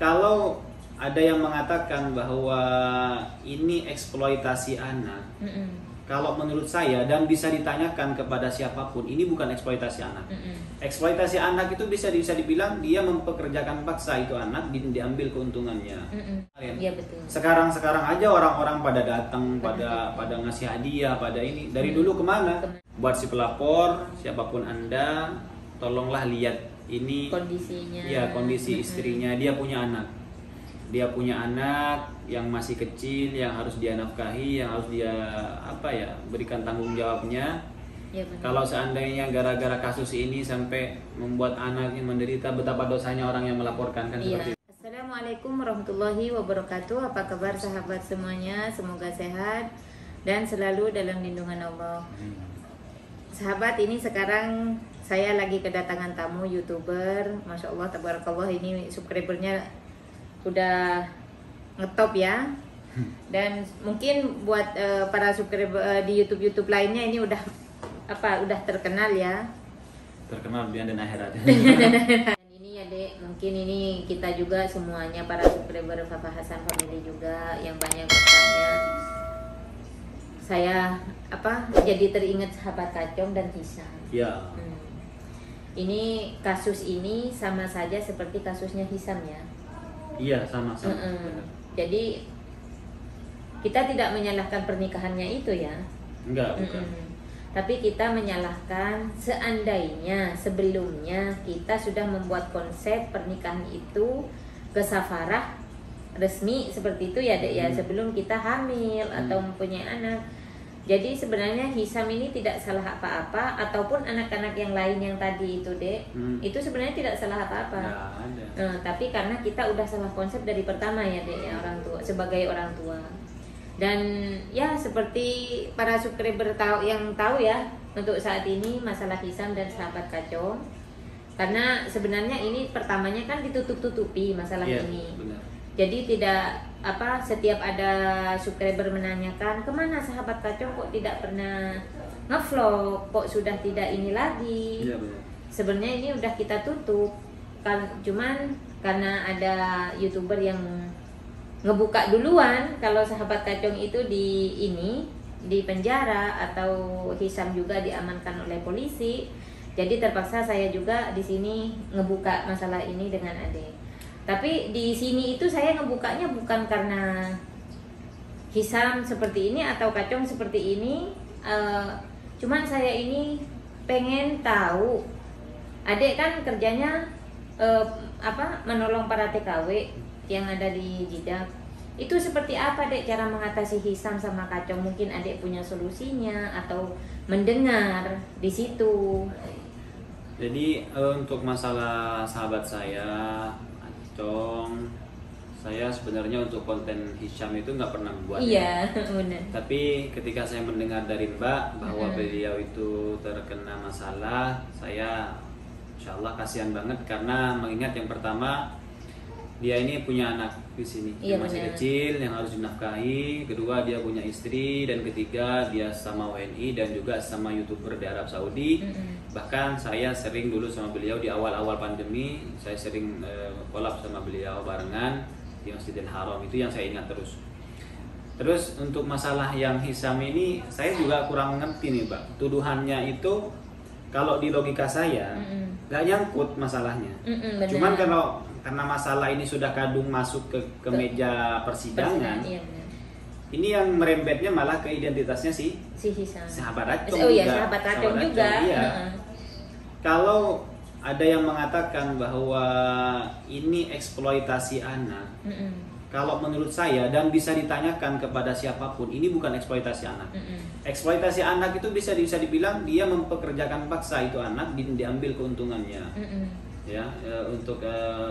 Kalau ada yang mengatakan bahwa ini eksploitasi anak, kalau menurut saya dan bisa ditanyakan kepada siapapun, ini bukan eksploitasi anak. Eksploitasi anak itu bisa dibilang dia mempekerjakan paksa itu anak, diambil keuntungannya. Iya betul. Sekarang aja orang-orang pada datang, pada ngasih hadiah, pada ini. Dari dulu kemana? Buat si pelapor, siapapun Anda, tolonglah lihat ini kondisinya. Ya, kondisi istrinya. Dia punya anak. Dia punya anak yang masih kecil, yang harus dia nafkahi, yang harus dia berikan tanggung jawabnya. Ya, kalau seandainya gara-gara kasus ini sampai membuat anaknya menderita, betapa dosanya orang yang melaporkan kan seperti itu. Assalamualaikum warahmatullahi wabarakatuh. Apa kabar sahabat semuanya? Semoga sehat dan selalu dalam lindungan Allah. Sahabat, ini sekarang saya lagi kedatangan tamu YouTuber. Masya Allah, tabarakallah, ini subscribernya udah ngetop ya. Dan mungkin buat para subscriber di YouTube lainnya ini udah terkenal ya. Terkenal dunia dan akhirat. Dan ini ya Dek, mungkin ini kita juga semuanya para subscriber Fafa Hasan Family juga yang banyak bertanya. Saya jadi teringat sahabat Kacong dan Hisam. Ya. Ini kasus ini sama saja seperti kasusnya Hisam ya. Iya, sama. Jadi kita tidak menyalahkan pernikahannya itu ya. Enggak, bukan. Tapi kita menyalahkan seandainya sebelumnya kita sudah membuat konsep pernikahan itu kesafarah resmi seperti itu ya Dek ya, sebelum kita hamil atau mempunyai anak. Jadi sebenarnya Hisam ini tidak salah apa-apa, ataupun anak-anak yang lain yang tadi itu Dek, itu sebenarnya tidak salah apa-apa. Tapi karena kita udah salah konsep dari pertama ya Dek ya, orang tua, sebagai orang tua. Dan ya seperti para subscriber yang tahu ya, untuk saat ini masalah Hisam dan sahabat Kacong, karena sebenarnya ini pertamanya kan ditutup-tutupi masalah ini. Benar. Jadi tidak setiap ada subscriber menanyakan kemana sahabat Kacong, kok tidak pernah ngevlog, kok sudah tidak ini lagi. Iya, benar. Sebenarnya ini udah kita tutup kan, cuman karena ada YouTuber yang ngebuka duluan kalau sahabat Kacong itu di penjara, atau Hisam juga diamankan oleh polisi. Jadi terpaksa saya juga di sini ngebuka masalah ini dengan Ade. Tapi di sini itu saya ngebukanya bukan karena Hisam seperti ini atau Kacong seperti ini, cuman saya ini pengen tahu. Adek kan kerjanya menolong para TKW yang ada di Jeddah. Itu seperti apa Dek cara mengatasi Hisam sama Kacong? Mungkin Adek punya solusinya atau mendengar di situ. Jadi untuk masalah sahabat saya Kacong, saya sebenarnya untuk konten Hisam itu nggak pernah buat. Iya, benar. Tapi ketika saya mendengar dari Mbak bahwa beliau itu terkena masalah, saya insya Allah kasihan banget, karena mengingat yang pertama dia ini punya anak di sini, yang masih kecil yang harus dinafkahi. Kedua, dia punya istri, dan ketiga dia sama WNI dan juga sama YouTuber di Arab Saudi. Bahkan saya sering dulu sama beliau di awal-awal pandemi, saya sering collab sama beliau barengan di Masjidil Haram. Itu yang saya ingat terus. Terus untuk masalah yang Hisam ini, saya juga kurang ngerti nih Mbak. Tuduhannya itu kalau di logika saya nggak nyangkut masalahnya. Cuman karena masalah ini sudah kadung masuk ke meja persidangan, ini yang merembetnya malah ke identitasnya si Hisam, sahabat Kacong. Sahabat Kacong juga. Iya. Kalau ada yang mengatakan bahwa ini eksploitasi anak, kalau menurut saya dan bisa ditanyakan kepada siapapun, ini bukan eksploitasi anak. Eksploitasi anak itu bisa dibilang dia mempekerjakan paksa itu anak, diambil keuntungannya. Untuk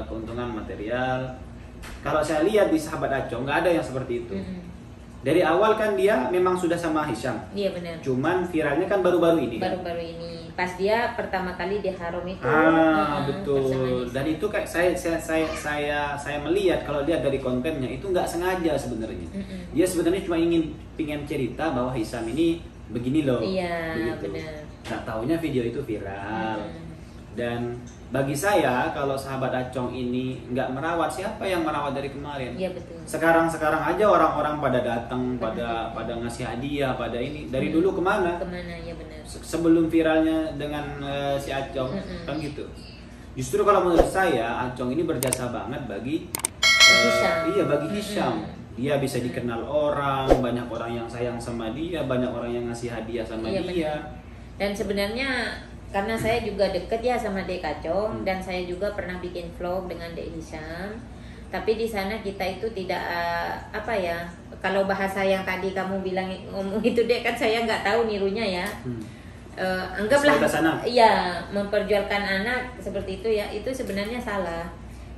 keuntungan material. Kalau saya lihat di sahabat Kacong nggak ada yang seperti itu. Dari awal kan dia memang sudah sama Hisam. Iya benar. Cuman viralnya kan baru-baru ini. Baru-baru ini. Pas dia pertama kali di Haram itu. Betul. Dan itu kayak saya melihat kalau lihat dari kontennya itu nggak sengaja sebenarnya. Dia sebenarnya cuma ingin cerita bahwa Hisam ini begini loh. Iya, begitu. Benar. Nggak taunya video itu viral. Dan bagi saya kalau sahabat Acong ini nggak merawat, siapa yang merawat dari kemarin? Iya betul. Sekarang aja orang-orang pada datang, pada ngasih hadiah, pada ini. Dari dulu kemana? Kemana ya benar. Sebelum viralnya dengan si Acong kan gitu. Justru kalau menurut saya Acong ini berjasa banget bagi Hisham. iya bagi Hisham. Dia bisa dikenal orang, banyak orang yang sayang sama dia, banyak orang yang ngasih hadiah sama Iya, dia. benar. Dan sebenarnya karena saya juga deket ya sama Dek Kacong dan saya juga pernah bikin vlog dengan Dek Hisham. Tapi di sana kita itu tidak apa ya, kalau bahasa yang tadi kamu bilang ngomong itu Dek, kan saya nggak tahu nirunya ya. Anggaplah iya memperjualkan anak seperti itu ya, itu sebenarnya salah.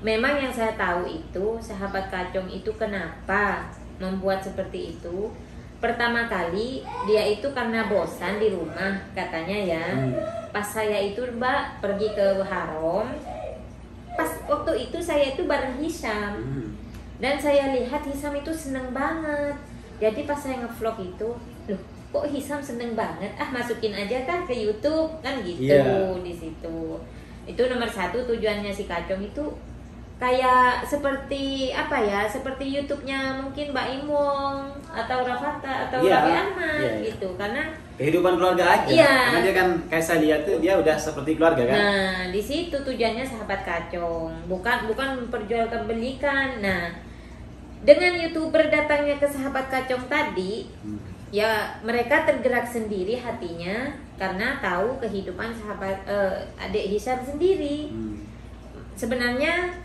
Memang yang saya tahu itu sahabat Kacong itu kenapa membuat seperti itu. Pertama kali dia itu karena bosan di rumah katanya ya. Pas saya itu Mbak pergi ke Harom, pas waktu itu saya itu bareng Hisham. Dan saya lihat Hisham itu seneng banget. Jadi pas saya ngevlog itu, loh kok Hisham seneng banget, masukin aja kan ke YouTube kan gitu. Di situ itu nomor 1 tujuannya si Kacong itu kayak seperti apa ya, seperti YouTube-nya mungkin Mbak Imong atau Rafata atau Raffi Ahmad gitu, karena kehidupan keluarga aja. Karena dia kan kayak saya lihat tuh dia udah seperti keluarga kan. Nah di situ tujuannya sahabat Kacong, bukan memperjualkan belikan. Nah dengan YouTuber datangnya ke sahabat Kacong tadi, ya mereka tergerak sendiri hatinya karena tahu kehidupan sahabat adik Hisham sendiri. Sebenarnya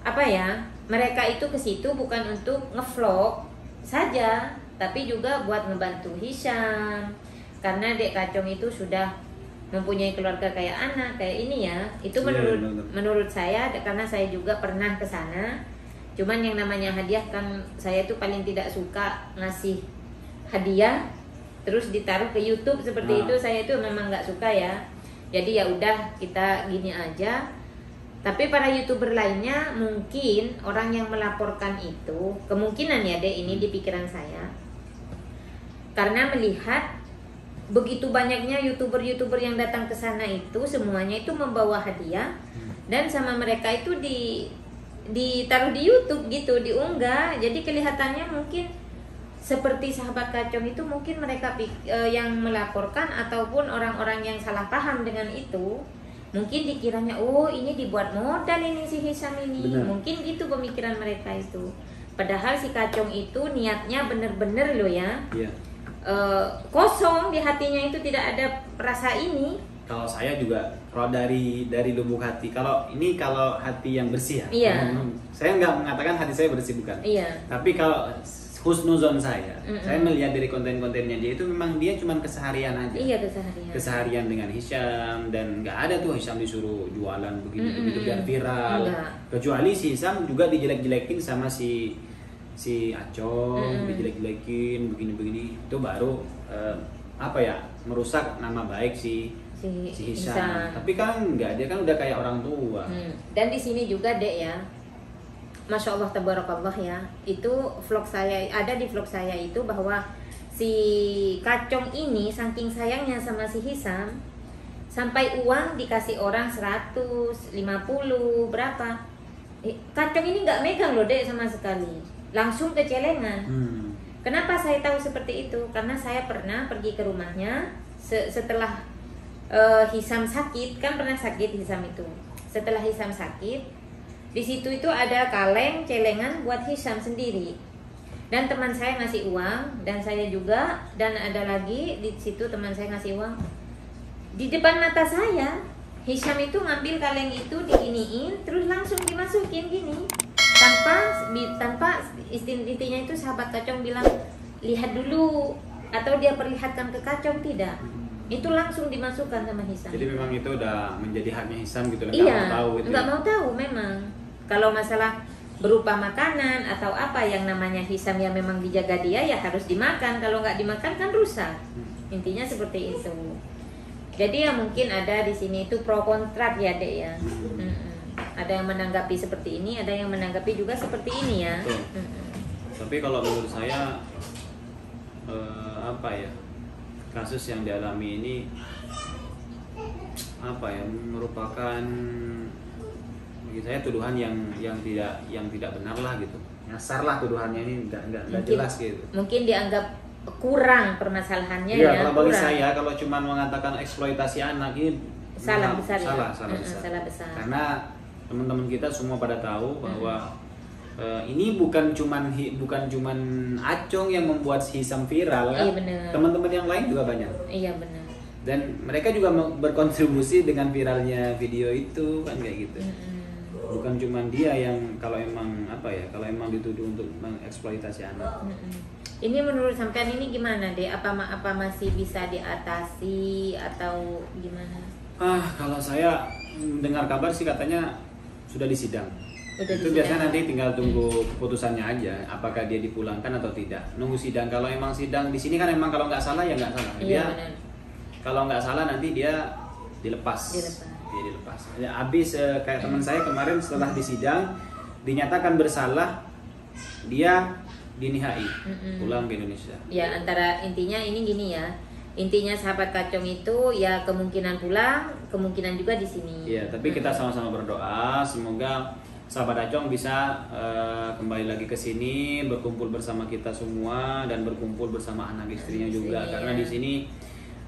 apa ya, mereka itu ke situ bukan untuk ngevlog saja, tapi juga buat ngebantu Hisham. Karena Dek Kacong itu sudah mempunyai keluarga kayak anak kayak ini ya. Itu menurut saya, karena saya juga pernah ke sana. Cuman yang namanya hadiah kan saya tuh paling tidak suka ngasih hadiah terus ditaruh ke YouTube seperti itu. Saya itu memang nggak suka ya. Jadi ya udah kita gini aja. Tapi para YouTuber lainnya mungkin orang yang melaporkan itu kemungkinan ya Dek, ini di pikiran saya, karena melihat begitu banyaknya YouTuber yang datang ke sana itu semuanya itu membawa hadiah dan sama mereka itu ditaruh di YouTube gitu, diunggah. Jadi kelihatannya mungkin seperti sahabat Kacong itu mungkin mereka yang melaporkan ataupun orang-orang yang salah paham dengan itu. Mungkin dikiranya, oh ini dibuat modal ini si Hisham ini. Benar. Mungkin gitu pemikiran mereka itu. Padahal si Kacong itu niatnya bener-bener loh ya. Kosong di hatinya itu, tidak ada rasa ini. Kalau saya juga, kalau dari lubuk hati, kalau hati yang bersih ya. Iya. Saya nggak mengatakan hati saya bersih, bukan. Iya. Tapi kalau husnuzon saya melihat dari konten-kontennya dia itu memang dia cuma keseharian aja. Iya, keseharian dengan Hisham, dan nggak ada tuh Hisham disuruh jualan begini biar viral. Kecuali si Hisham juga dijelek-jelekin sama si Acong, dijelek-jelekin begini-begini, itu baru apa ya, merusak nama baik si Hisham. Tapi kan nggak, dia kan udah kayak orang tua. Dan di sini juga Dek ya, Masya Allah tabarakallah ya, itu vlog saya, ada di vlog saya itu bahwa si Kacong ini saking sayangnya sama si Hisham sampai uang dikasih orang 150 berapa. Kacong ini nggak megang loh Dek sama sekali, langsung ke celengan. Kenapa saya tahu seperti itu? Karena saya pernah pergi ke rumahnya setelah Hisham sakit, kan pernah sakit Hisham itu. Setelah Hisham sakit, di situ itu ada kaleng celengan buat Hisham sendiri. Dan teman saya ngasih uang, dan saya juga, dan ada lagi di situ teman saya ngasih uang. Di depan mata saya, Hisham itu ngambil kaleng itu, diginiin, terus langsung dimasukin gini. Tanpa intinya itu sahabat Kacong bilang, lihat dulu, atau dia perlihatkan ke Kacong, tidak. Itu langsung dimasukkan sama Hisham. Jadi memang itu udah menjadi haknya Hisham gitu, nggak mau tahu memang. Kalau masalah berupa makanan atau apa yang namanya Hisham yang memang dijaga dia, ya harus dimakan. Kalau nggak dimakan kan rusak. Intinya seperti itu. Jadi ya mungkin ada di sini itu pro kontrak ya Dek ya. Ada yang menanggapi seperti ini, ada yang menanggapi juga seperti ini ya. Tapi kalau menurut saya apa ya, kasus yang dialami ini apa ya, merupakan bagi saya tuduhan yang tidak benar lah gitu. Nyasar lah tuduhannya, ini nggak jelas gitu. Mungkin dianggap kurang permasalahannya Iya, ya. kalau bagi kurang. saya kalau cuma mengatakan eksploitasi anak ini Salah besar ya? salah besar. Salah besar. Karena teman-teman kita semua pada tahu bahwa ini bukan cuman Acong yang membuat Hisam viral kan. Iya, benar. Teman-teman yang lain juga banyak. Iya benar. Dan mereka juga berkontribusi dengan viralnya video itu kan kayak gitu. Bukan cuman dia yang kalau emang kalau emang dituduh untuk mengeksploitasi anak. Ini menurut sampean ini gimana deh? Apa masih bisa diatasi atau gimana? Kalau saya dengar kabar sih katanya sudah disidang. Itu disidang. biasanya nanti tinggal tunggu keputusannya aja, apakah dia dipulangkan atau tidak. Nunggu sidang. Kalau emang sidang di sini kan emang kalau nggak salah ya nggak salah. Iya, Dia benar. kalau nggak salah nanti dia dilepas. Dia dilepas. Ya, habis kayak teman saya kemarin setelah disidang dinyatakan bersalah, dia dinihai pulang ke Indonesia. Ya, antara intinya ini gini ya. Intinya sahabat Kacong itu ya kemungkinan pulang, kemungkinan juga di sini. Iya, tapi kita sama-sama berdoa semoga sahabat Acong bisa kembali lagi ke sini, berkumpul bersama kita semua dan berkumpul bersama anak istrinya juga. Karena di sini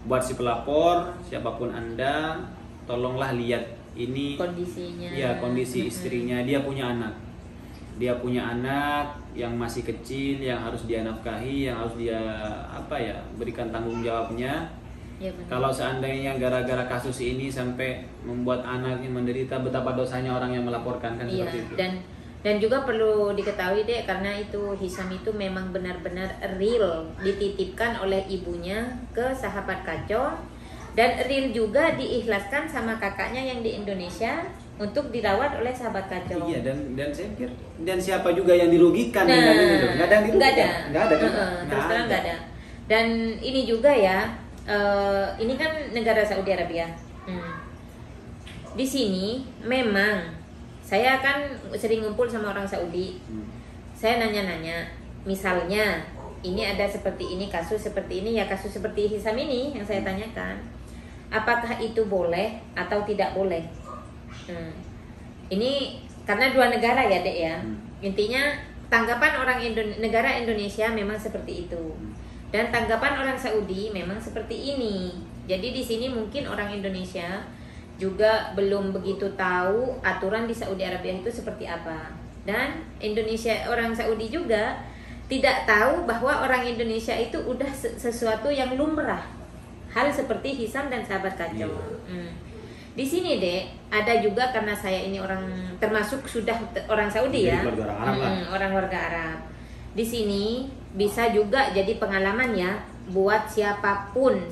buat si pelapor, siapapun Anda, tolonglah lihat ini kondisinya. Ya, kondisi istrinya. Dia punya anak yang masih kecil, yang harus dia nafkahi, yang harus dia berikan tanggung jawabnya. Ya, benar. Kalau seandainya gara-gara kasus ini sampai membuat anaknya menderita, betapa dosanya orang yang melaporkan kan seperti itu. Dan juga perlu diketahui deh, karena itu Hisam itu memang benar-benar real dititipkan oleh ibunya ke sahabat Kacong, dan real juga diikhlaskan sama kakaknya yang di Indonesia untuk dirawat oleh sahabat Kacong. Iya, dan saya pikir dan siapa juga yang dirugikan dengan ini loh. Nggak ada yang dirugikan. Nggak ada kan? Terus terang nggak ada. Dan ini juga ya, ini kan negara Saudi Arabia. Di sini memang saya kan sering ngumpul sama orang Saudi. Saya nanya-nanya, misalnya ini ada seperti ini, kasus seperti ini, ya kasus seperti Hisam ini yang saya tanyakan, apakah itu boleh atau tidak boleh? Ini karena dua negara ya dek ya. Intinya tanggapan orang negara Indonesia memang seperti itu, dan tanggapan orang Saudi memang seperti ini. Jadi di sini mungkin orang Indonesia juga belum begitu tahu aturan di Saudi Arabia itu seperti apa, dan orang Saudi juga tidak tahu bahwa orang Indonesia itu udah sesuatu yang lumrah, hal seperti Hisam dan sahabat Kacong. Di sini dek ada juga, karena saya ini orang termasuk sudah orang Saudi ya, orang warga Arab. Di sini bisa juga jadi pengalaman ya buat siapapun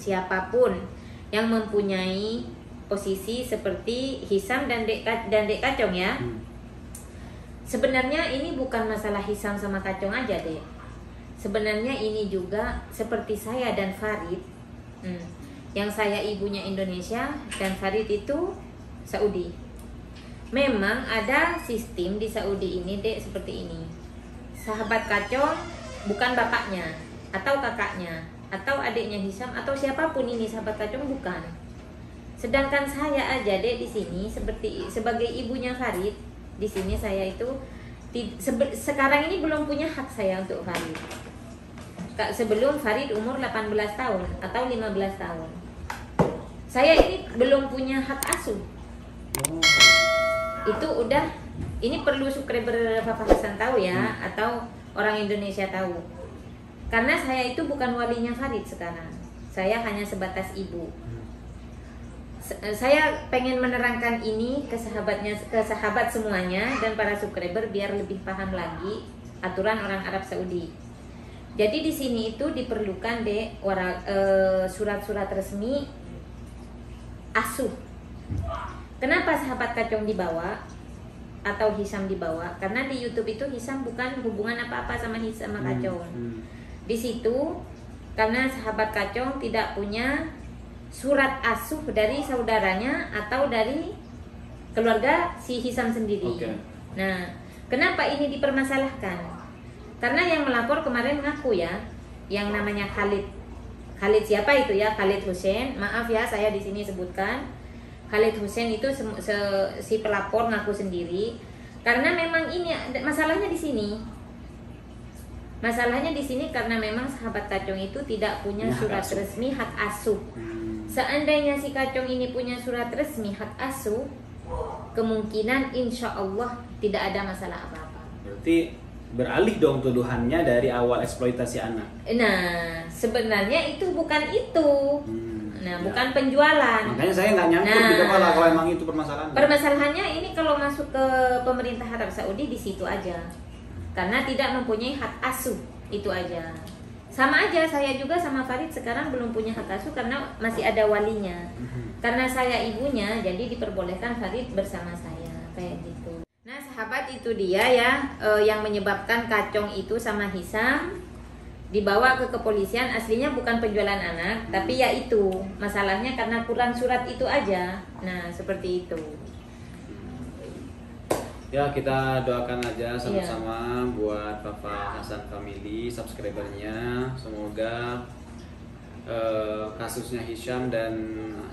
yang mempunyai posisi seperti Hisam dan Dek Kacong ya. Sebenarnya ini bukan masalah Hisam sama Kacong aja deh. Sebenarnya ini juga seperti saya dan Farid. Yang saya ibunya Indonesia dan Farid itu Saudi. Memang ada sistem di Saudi ini dek seperti ini. Sahabat Kacong bukan bapaknya atau kakaknya atau adiknya Hisam atau siapapun ini sahabat Kacong bukan. Sedangkan saya aja dek di sini sebagai ibunya Farid, di sini saya itu sekarang ini belum punya hak saya untuk Farid. Sebelum Farid umur 18 tahun atau 15 tahun. Saya ini belum punya hak asuh. Itu udah, ini perlu subscriber Papa Hasan tahu ya, atau orang Indonesia tahu. Karena saya itu bukan walinya Farid sekarang. Saya hanya sebatas ibu. Saya pengen menerangkan ini ke sahabat semuanya dan para subscriber biar lebih paham lagi aturan orang Arab Saudi. Jadi di sini itu diperlukan surat-surat resmi asuh. Kenapa sahabat Kacong dibawa atau Hisam dibawa? Karena di YouTube itu Hisam bukan hubungan apa-apa sama Hisam sama Kacong. Di situ karena sahabat Kacong tidak punya surat asuh dari saudaranya atau dari keluarga si Hisam sendiri. Nah, kenapa ini dipermasalahkan? Karena yang melapor kemarin ngaku ya, yang namanya Khalid siapa itu ya, Khalid Hussein, maaf ya saya di sini sebutkan. Khalid Hussein itu si pelapor ngaku sendiri, karena memang ini masalahnya di sini. Masalahnya di sini karena memang sahabat Kacong itu tidak punya surat resmi hak asuh. Seandainya si Kacong ini punya surat resmi hak asuh, kemungkinan insya Allah tidak ada masalah apa-apa. Berarti beralih dong tuduhannya dari awal eksploitasi anak. Nah, sebenarnya itu bukan itu. Nah, Ya. bukan penjualan. Makanya saya nggak nyangkut di kepala kalau emang itu permasalahannya. Permasalahannya ini kalau masuk ke pemerintah Arab Saudi di situ aja. Karena tidak mempunyai hak asuh, itu aja. Sama aja saya juga sama Farid sekarang belum punya hak asuh karena masih ada walinya. Karena saya ibunya, jadi diperbolehkan Farid bersama saya kayak gitu. Nah, sahabat, itu dia ya yang menyebabkan Kacong itu sama Hisam dibawa ke kepolisian. Aslinya bukan penjualan anak, tapi ya itu masalahnya karena kurang surat itu aja. Nah, seperti itu. Ya, kita doakan aja sama-sama buat Papa Hasan Family, subscribernya. Semoga kasusnya Hisham dan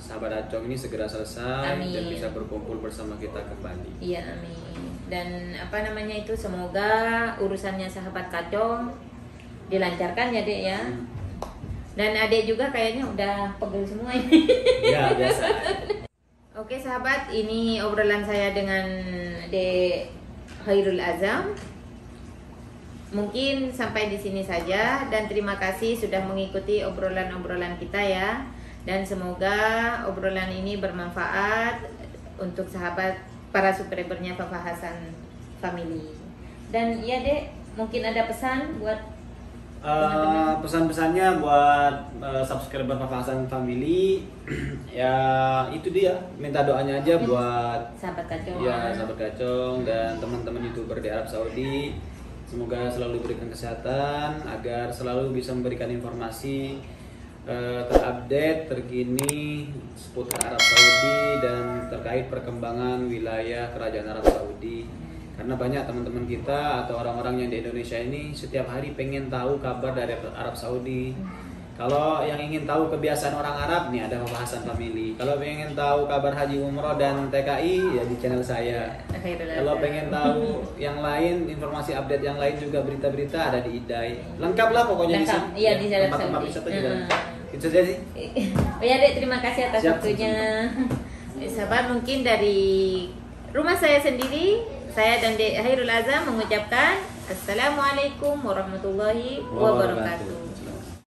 sahabat Acong ini segera selesai. Amin. Dan bisa berkumpul bersama kita kembali. Iya, amin. Dan apa namanya itu, semoga urusannya sahabat Kacong dilancarkan ya, Dek ya. Dan Adek juga kayaknya udah pegel semua ini. Ya, biasa. Oke sahabat, ini obrolan saya dengan Dek Khairul Azam. Mungkin sampai di sini saja, dan terima kasih sudah mengikuti obrolan-obrolan kita ya. Dan semoga obrolan ini bermanfaat untuk sahabat para subscribernya Papa Hasan Family. Dan iya Dek, mungkin ada pesan buat pesan-pesannya buat subscriber Papa Hasan Family. Ya itu dia, minta doanya aja buat sahabat Kacong. ya sahabat Kacong dan teman-teman YouTuber di Arab Saudi. Semoga selalu diberikan kesehatan agar selalu bisa memberikan informasi terupdate, terkini seputar Arab Saudi dan terkait perkembangan wilayah Kerajaan Arab Saudi. Karena banyak teman-teman kita atau orang-orang yang di Indonesia ini setiap hari pengen tahu kabar dari Arab Saudi. Kalau yang ingin tahu kebiasaan orang Arab, nih ada Papa Hasan Family. Kalau pengen tahu kabar haji umroh dan TKI, ya di channel saya. Kalau pengen tahu yang lain, informasi update yang lain juga, berita-berita, ada di Idai. Lengkap lah pokoknya. Lengkap, iya, di Arab tempat-tempat Saudi. wisata juga. Itu saja sih. Oh ya Dek, terima kasih atas Siap, waktunya. Sahabat, mungkin dari rumah saya sendiri, saya dan Dek Khairul Azam mengucapkan Assalamualaikum warahmatullahi wabarakatuh.